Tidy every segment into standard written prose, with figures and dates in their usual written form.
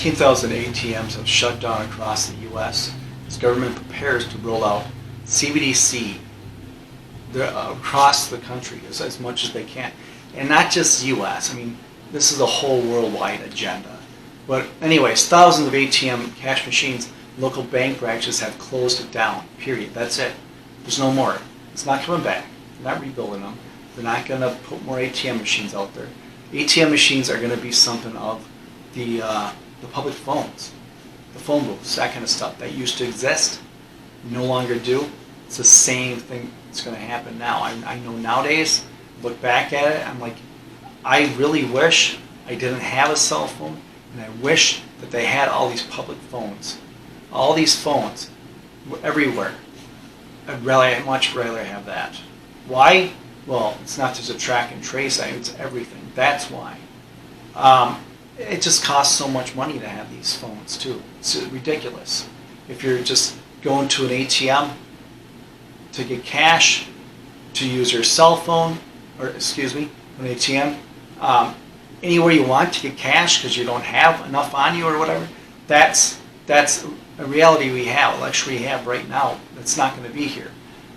19,000 ATMs have shut down across the U.S. as government prepares to roll out CBDC across the country as much as they can. And not just U.S. I mean, this is a whole worldwide agenda. But anyways, thousands of ATM cash machines, local bank branches have closed it down, period. That's it. There's no more. It's not coming back. They're not rebuilding them. They're not going to put more ATM machines out there. ATM machines are going to be something of the public phones, the phone booths, that kind of stuff that used to exist, no longer do. It's the same thing that's going to happen now. I know nowadays, look back at it, I'm like, I really wish I didn't have a cell phone, and I wish that they had all these public phones. All these phones everywhere. I'd much rather have that. Why? Well, it's not just a track and trace, it's everything. That's why. It just costs so much money to have these phones too. It's ridiculous. If you're just going to an ATM to get cash, to use your cell phone, or excuse me, an ATM, anywhere you want to get cash because you don't have enough on you or whatever, that's a reality we have, a luxury we have right now that's not going to be here.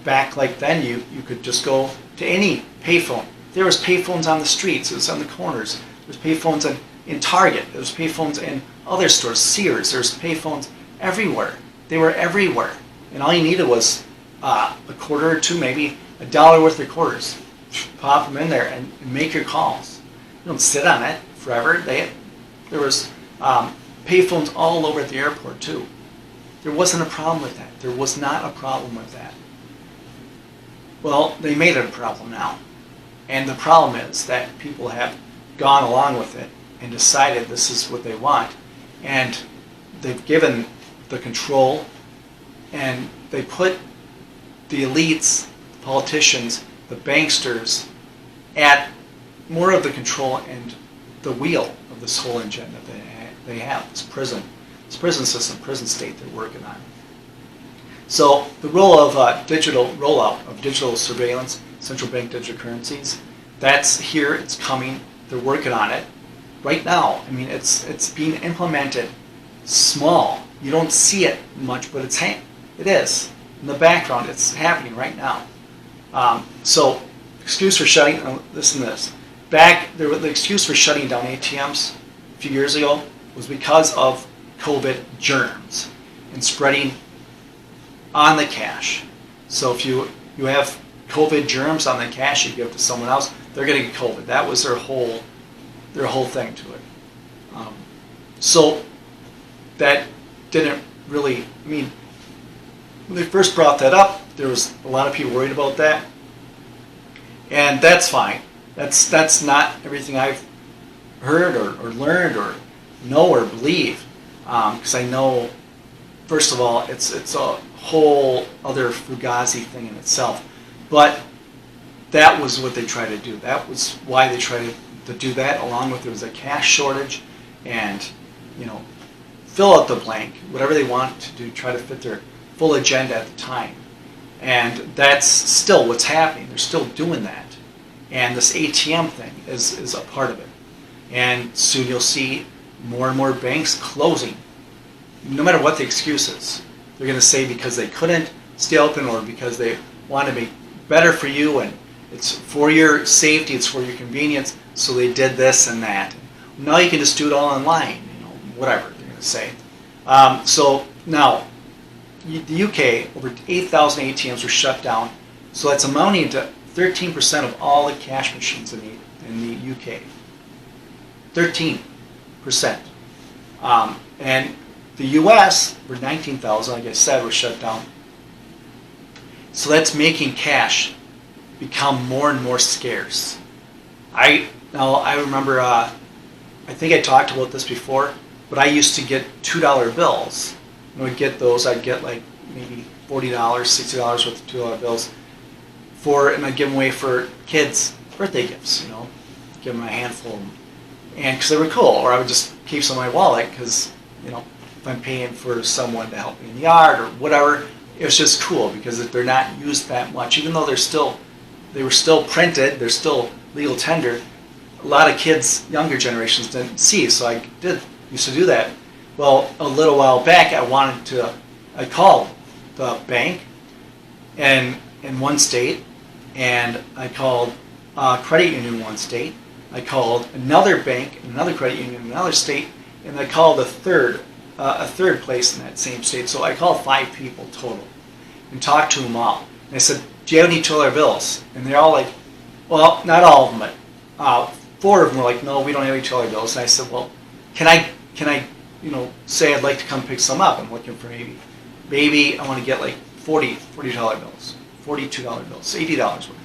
Back like then, you could just go to any payphone. There was payphones on the streets, it was on the corners. There was payphones in Target, there was payphones in other stores, Sears, there's payphones everywhere. They were everywhere. And all you needed was a quarter or two, maybe $1 worth of quarters. Pop them in there and make your calls. You don't sit on it forever. There was payphones all over at the airport too. There wasn't a problem with that. There was not a problem with that. Well, they made it a problem now. And the problem is that people have gone along with it and decided this is what they want. And they've given the control, and they put the elites, the politicians, the banksters at more of the control and the wheel of this whole agenda they have, this prison system, prison state they're working on. So the role of digital rollout of digital surveillance, central bank digital currencies, that's here, it's coming, they're working on it. Right now, I mean, it's being implemented small. You don't see it much, but it is. In the background, it's happening right now. So, excuse for shutting, listen to this. The excuse for shutting down ATMs a few years ago was because of COVID germs and spreading on the cash. So if you have COVID germs on the cash you give to someone else, they're going to get COVID. That was their whole thing to it. So that didn't really, I mean, when they first brought that up, there was a lot of people worried about that. And that's fine. That's not everything I've heard or learned or know or believe. Because I know, first of all, it's a whole other fugazi thing in itself. But that was what they tried to do. That was why they tried to do that, along with there was a cash shortage and, fill out the blank, whatever they want to do, try to fit their full agenda at the time. And that's still what's happening. They're still doing that. And this ATM thing is a part of it. And soon you'll see more and more banks closing, no matter what the excuse is. They're going to say because they couldn't stay open or because they want to make better for you and it's for your safety, it's for your convenience, so they did this and that. Now you can just do it all online, whatever they're going to say. So now, the UK, over 8,000 ATMs were shut down, so that's amounting to 13% of all the cash machines in the UK. 13%. And the US, where 19,000, like I said, were shut down. So that's making cash become more and more scarce. I remember, I think I talked about this before, but I used to get $2 bills. When I'd get those, I'd get like maybe $40, $60 worth of $2 bills and I'd give them away for kids' birthday gifts, give them a handful of them. And because they were cool, or I would just keep some in my wallet because, if I'm paying for someone to help me in the yard or whatever, it was just cool because they're not used that much, even though they were still printed, they're still legal tender. A lot of kids, younger generations, didn't see, so I used to do that. Well, a little while back, I called the bank in one state, and I called a credit union in one state. I called another bank, another credit union in another state, and I called a third place in that same state. So I called 5 people total and talked to them all. And I said, "Do you have any $2 bills?" And they're all like, well, not all of them, but 4 of them were like, "No, we don't have any $2 bills." And I said, "Well, can I, say I'd like to come pick some up? I'm looking for maybe I want to get like $40 bills, $42 bills, $80 worth.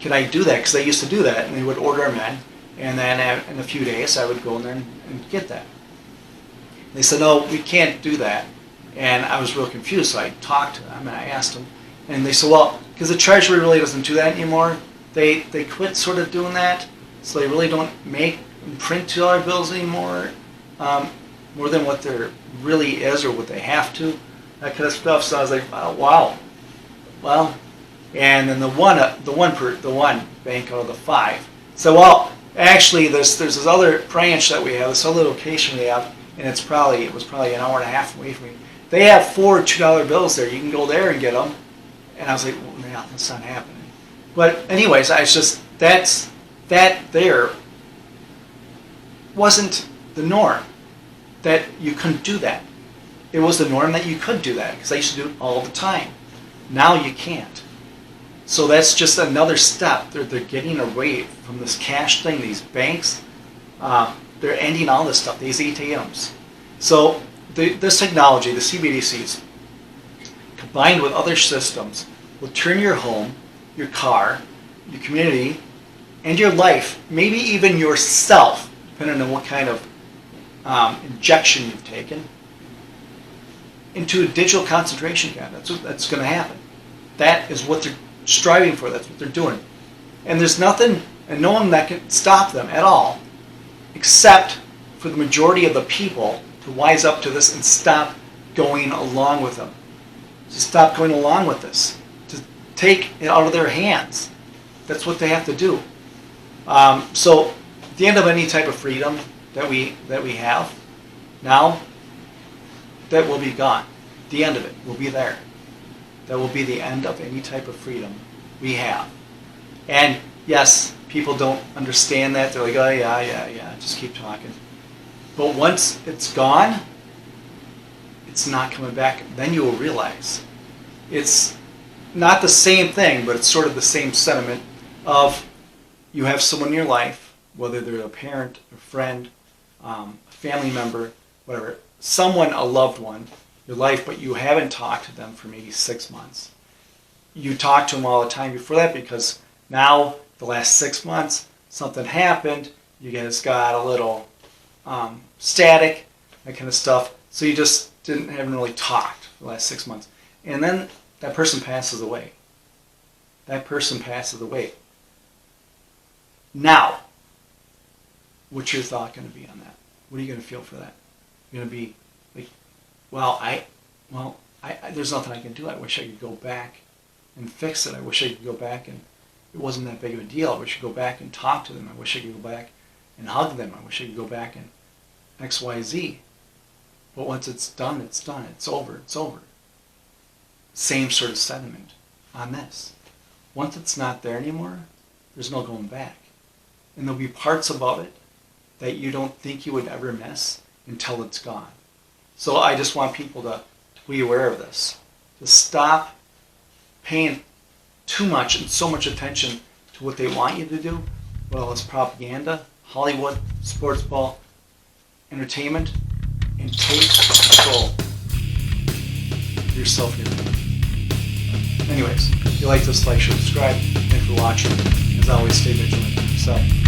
Can I do that?" Because they used to do that, and they would order them in, and then in a few days I would go in there and get that. They said, "No, we can't do that." And I was real confused, so I talked to them and I asked them, and they said, "Well, because the Treasury really doesn't do that anymore. They quit sort of doing that, so they really don't make and print $2 bills anymore, more than what there really is or what they have to, that kind of stuff." So I was like, "Oh, wow, well." And then the one bank out of the 5 said, "Well, actually, there's this other branch that we have, this other location we have, and it was probably an hour and a half away from me. They have 4 $2 bills there. You can go there and get them." And I was like, "Well, yeah, that's not happening." But anyways, that there wasn't the norm, that you couldn't do that. It was the norm that you could do that, because I used to do it all the time. Now you can't. So that's just another step. They're getting away from this cash thing. These banks, they're ending all this stuff, these ATMs. So this technology, the CBDCs, combined with other systems, will turn your home, your car, your community, and your life, maybe even yourself, depending on what kind of injection you've taken, into a digital concentration camp. That's going to happen. That is what they're striving for. That's what they're doing. And there's nothing and no one that can stop them at all, except for the majority of the people to wise up to this and stop going along with them. To stop going along with this. To take it out of their hands. That's what they have to do. So at the end of any type of freedom that we have now, that will be gone. The end of it will be there. That will be the end of any type of freedom we have. And yes, people don't understand that. They're like, "Oh yeah, just keep talking." But once it's gone, it's not coming back. Then you will realize it's not the same thing, but it's sort of the same sentiment of you have someone in your life, whether they're a parent, a friend, a family member, whatever, someone, a loved one, your life, but you haven't talked to them for maybe 6 months. You talk to them all the time before that, because now, the last 6 months, something happened, you guys got a little static, that kind of stuff, so you just haven't really talked for the last 6 months. And then that person passes away. That person passes away. Now, what's your thought going to be on that? What are you going to feel for that? You're going to be like, there's nothing I can do. I wish I could go back and fix it. I wish I could go back and it wasn't that big of a deal. I wish I could go back and talk to them. I wish I could go back and hug them. I wish I could go back and X, Y, Z. But once it's done, it's done. It's over. It's over. Same sort of sentiment on this. Once it's not there anymore, there's no going back. And there'll be parts about it that you don't think you would ever miss until it's gone. So I just want people to be aware of this. To stop paying too much and so much attention to what they want you to do. Well, it's propaganda, Hollywood, sports ball, entertainment, and take control of yourself and your life. Anyways, if you like this, like, share, subscribe. Thanks for watching. As always, stay vigilant. So.